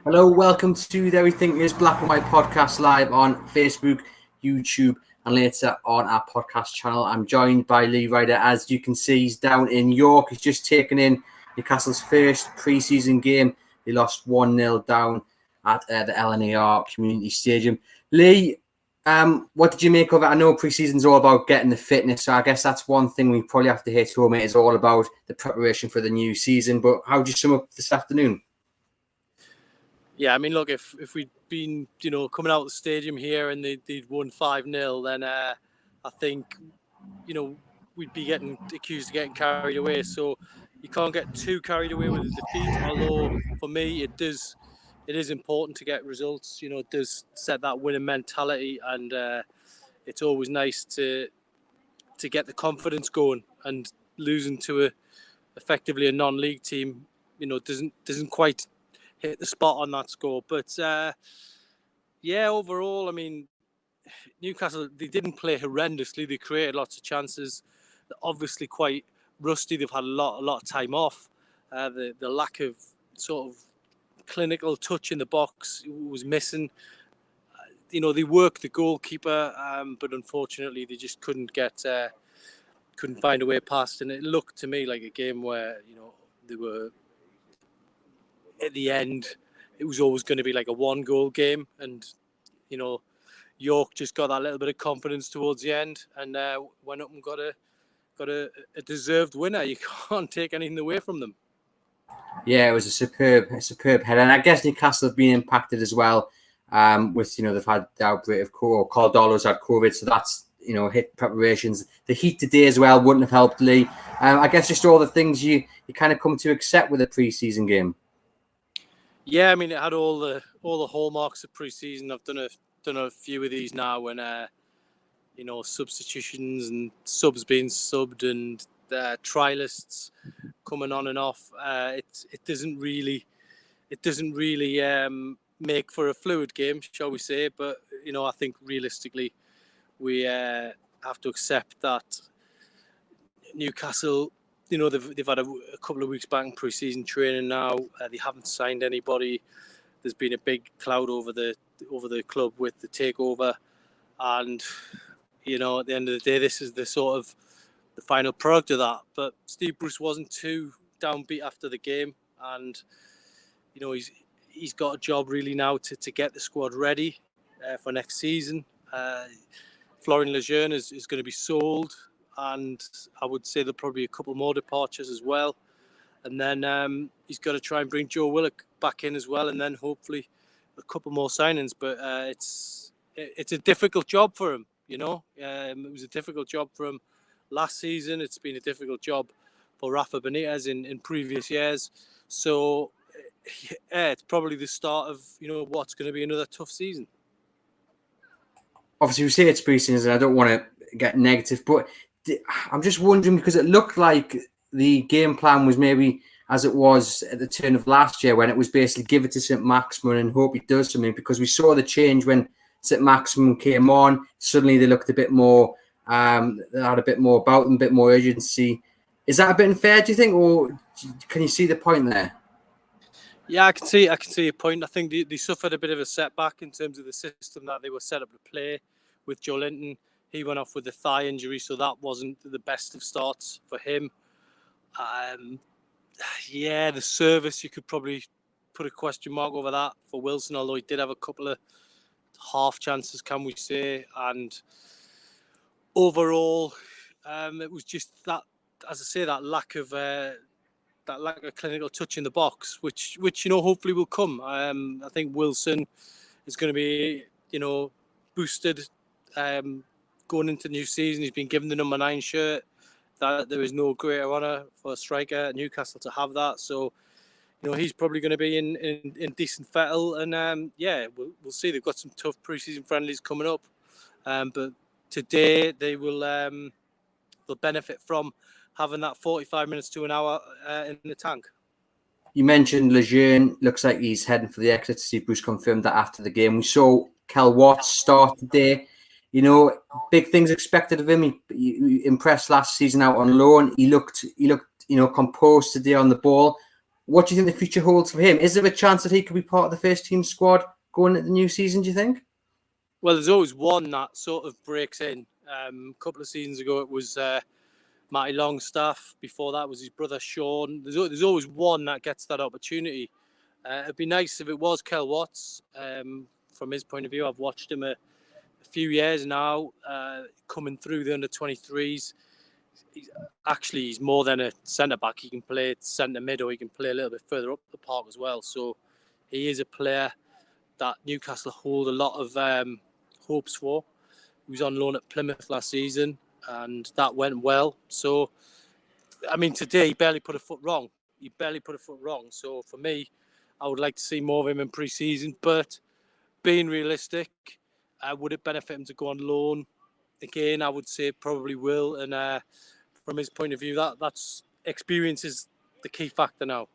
Hello, welcome to the Everything is Black and White podcast live on Facebook, YouTube, and later on our podcast channel. I'm joined by Lee Ryder. As you can see, he's down in York. He's just taken in Newcastle's first pre-season game. They lost 1-0 down at the LNER Community Stadium. Lee, what did you make of it? I know pre-season's all about getting the fitness, so I guess that's one thing we probably have to hit home. It is all about the preparation for the new season. But how would you sum up this afternoon? Yeah, I mean, look, if we'd been, coming out of the stadium here and they'd won 5-0, then I think, we'd be getting accused of getting carried away. So you can't get too carried away with the defeat. Although for me, it is important to get results. It does set that winning mentality, and it's always nice to get the confidence going. And losing to effectively a non-league team, doesn't quite hit the spot on that score. But overall, I mean, Newcastle, they didn't play horrendously. They created lots of chances. They're obviously quite rusty. They've had a lot of time off. The lack of sort of clinical touch in the box was missing. They worked the goalkeeper, but unfortunately they just couldn't find a way past. And it looked to me like a game where they were, at the end, it was always going to be like a one-goal game, and York just got that little bit of confidence towards the end, and went up and got a deserved winner. You can't take anything away from them. Yeah, it was a superb header, and I guess Newcastle have been impacted as well. With they've had the outbreak of Caldolo's had COVID, so that's hit preparations. The heat today as well wouldn't have helped Lee. I guess just all the things you kind of come to accept with a pre-season game. Yeah, I mean, it had all the hallmarks of pre-season. I've done a few of these now, when substitutions and subs being subbed and trialists coming on and off. It doesn't really make for a fluid game, shall we say? But I think realistically, we have to accept that Newcastle, they've had a couple of weeks back in pre-season training now. They haven't signed anybody. There's been a big cloud over the club with the takeover, and at the end of the day, this is the sort of the final product of that. But Steve Bruce wasn't too downbeat after the game, and he's got a job really now to get the squad ready for next season. Florian Lejeune is going to be sold, and I would say there'll probably be a couple more departures as well. And then he's got to try and bring Joe Willock back in as well, and then hopefully a couple more signings. But it's a difficult job for him, It was a difficult job for him last season. It's been a difficult job for Rafa Benitez in previous years. So it's probably the start of what's going to be another tough season. Obviously, we say it's pre-season. I don't want to get negative, but I'm just wondering, because it looked like the game plan was maybe as it was at the turn of last year, when it was basically give it to St. Maximin and hope he does something, because we saw the change when St. Maximin came on. Suddenly they looked a bit more, they had a bit more about them, a bit more urgency. Is that a bit unfair, do you think, or can you see the point there? Yeah, I can see a point. I think they suffered a bit of a setback in terms of the system that they were set up to play with Joe Linton. He went off with a thigh injury, so that wasn't the best of starts for him. The service, you could probably put a question mark over that for Wilson, although he did have a couple of half chances, can we say. And overall, it was just that, as I say, that lack of clinical touch in the box, which hopefully will come. I think Wilson is going to be boosted going into the new season. He's been given the number 9 shirt. That there is no greater honour for a striker at Newcastle to have that. So he's probably going to be in decent fettle, and we'll see. They've got some tough pre-season friendlies coming up, but today they will they'll benefit from having that 45 minutes to an hour in the tank. You mentioned Lejeune. Looks like he's heading for the exit. Steve Bruce confirmed that after the game. We saw Kel Watts start today. Big things expected of him. He impressed last season out on loan. He looked composed today on the ball. What do you think the future holds for him? Is there a chance that he could be part of the first team squad going into the new season, do you think? Well, there's always one that sort of breaks in. A couple of seasons ago, it was Matty Longstaff. Before that was his brother Sean. There's always one that gets that opportunity. It'd be nice if it was Kel Watts. From his point of view, I've watched him a few years now, coming through the under-23s. He's more than a centre-back. He can play centre mid, or he can play a little bit further up the park as well. So he is a player that Newcastle hold a lot of hopes for. He was on loan at Plymouth last season, and that went well. So, I mean, today he barely put a foot wrong. So for me, I would like to see more of him in pre-season. But being realistic, would it benefit him to go on loan? Again, I would say it probably will. And from his point of view, that's experience is the key factor now.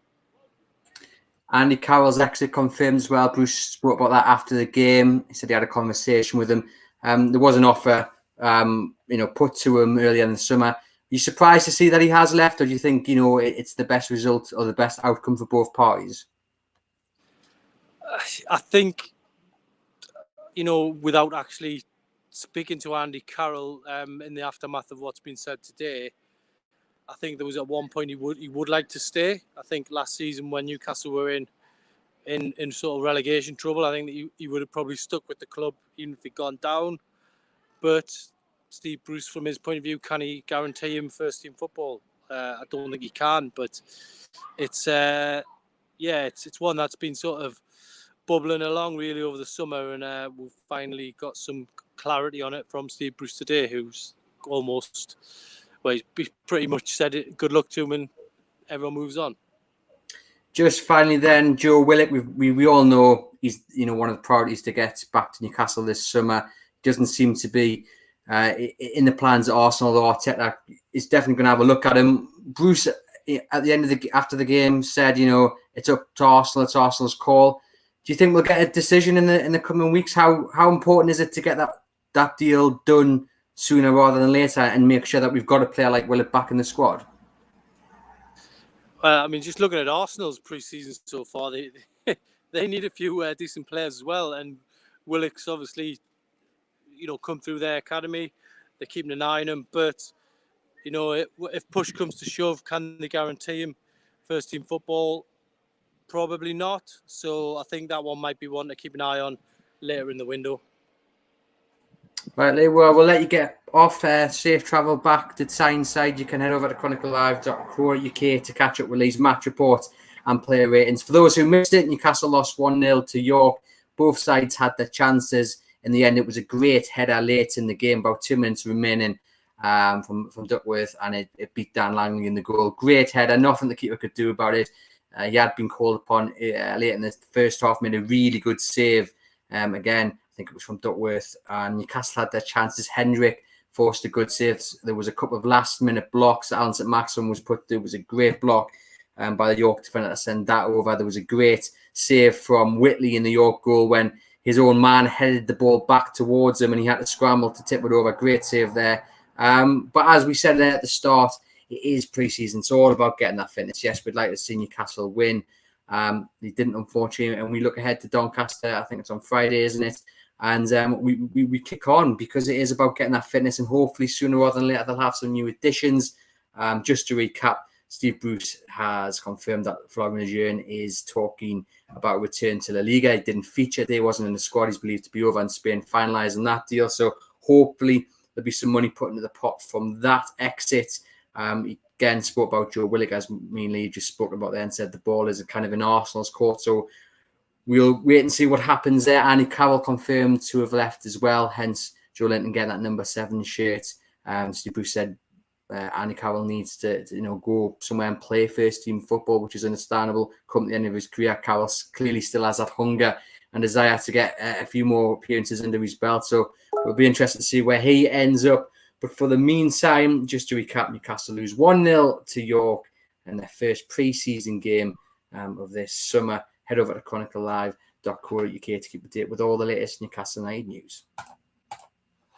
Andy Carroll's exit confirmed as well. Bruce spoke about that after the game. He said he had a conversation with him. There was an offer, put to him earlier in the summer. Are you surprised to see that he has left, or do you think, it's the best result or the best outcome for both parties? I think, without actually speaking to Andy Carroll in the aftermath of what's been said today, I think there was at one point he would like to stay. I think last season when Newcastle were in sort of relegation trouble, I think that he would have probably stuck with the club even if he'd gone down. But Steve Bruce, from his point of view, can he guarantee him first team football? I don't think he can. But it's one that's been sort of bubbling along really over the summer, and we've finally got some clarity on it from Steve Bruce today, who's almost. Well, he's pretty much said it. Good luck to him, and everyone moves on. Just finally, then Joe Willock. We all know he's one of the priorities to get back to Newcastle this summer. Doesn't seem to be in the plans at Arsenal. Though Arteta is definitely going to have a look at him. Bruce at the end of after the game said, it's up to Arsenal. It's Arsenal's call. Do you think we'll get a decision in the coming weeks? How important is it to get that deal done sooner rather than later, and make sure that we've got a player like Willock back in the squad? I mean, just looking at Arsenal's pre-season so far, they need a few decent players as well. And Willock's obviously, come through their academy. They're keeping an eye on him. But, if push comes to shove, can they guarantee him first team football? Probably not. So I think that one might be one to keep an eye on later in the window. Right, Lee, we'll let you get off. Safe travel back to Tyneside. You can head over to chroniclelive.co.uk to catch up with Lee's match report and player ratings. For those who missed it, Newcastle lost 1-0 to York. Both sides had their chances. In the end, it was a great header late in the game, about 2 minutes remaining from Duckworth, and it beat Dan Langley in the goal. Great header, nothing the keeper could do about it. He had been called upon late in the first half, made a really good save. Again, I think it was from Duckworth, and Newcastle had their chances. Hendrick forced a good save. There was a couple of last-minute blocks that Alan St. Maximin was put through. It was a great block by the York defender to send that over. There was a great save from Whitley in the York goal when his own man headed the ball back towards him and he had to scramble to tip it over. Great save there. But as we said there at the start, it is pre-season. It's all about getting that fitness. Yes, we'd like to see Newcastle win. They didn't, unfortunately. And we look ahead to Doncaster. I think it's on Friday, isn't it? And we kick on because it is about getting that fitness, and hopefully sooner rather than later they'll have some new additions. Just to recap, Steve Bruce has confirmed that Florian Lejeune is talking about return to La Liga. He didn't feature today, wasn't in the squad. He's believed to be over in Spain finalising that deal. So hopefully there'll be some money put into the pot from that exit. He again spoke about Joe Willock, as mainly just spoke about there, and said the ball is kind of in Arsenal's court. So we'll wait and see what happens there. Andy Carroll confirmed to have left as well, hence Joe Linton getting that number 7 shirt. Steve Bruce said Andy Carroll needs to go somewhere and play first team football, which is understandable. Come to the end of his career, Carroll clearly still has that hunger and desire to get a few more appearances under his belt. So it'll be interesting to see where he ends up. But for the meantime, just to recap, Newcastle lose 1-0 to York in their first pre-season game of this summer. Head over to chroniclelive.co.uk to keep up to date with all the latest Newcastle United news.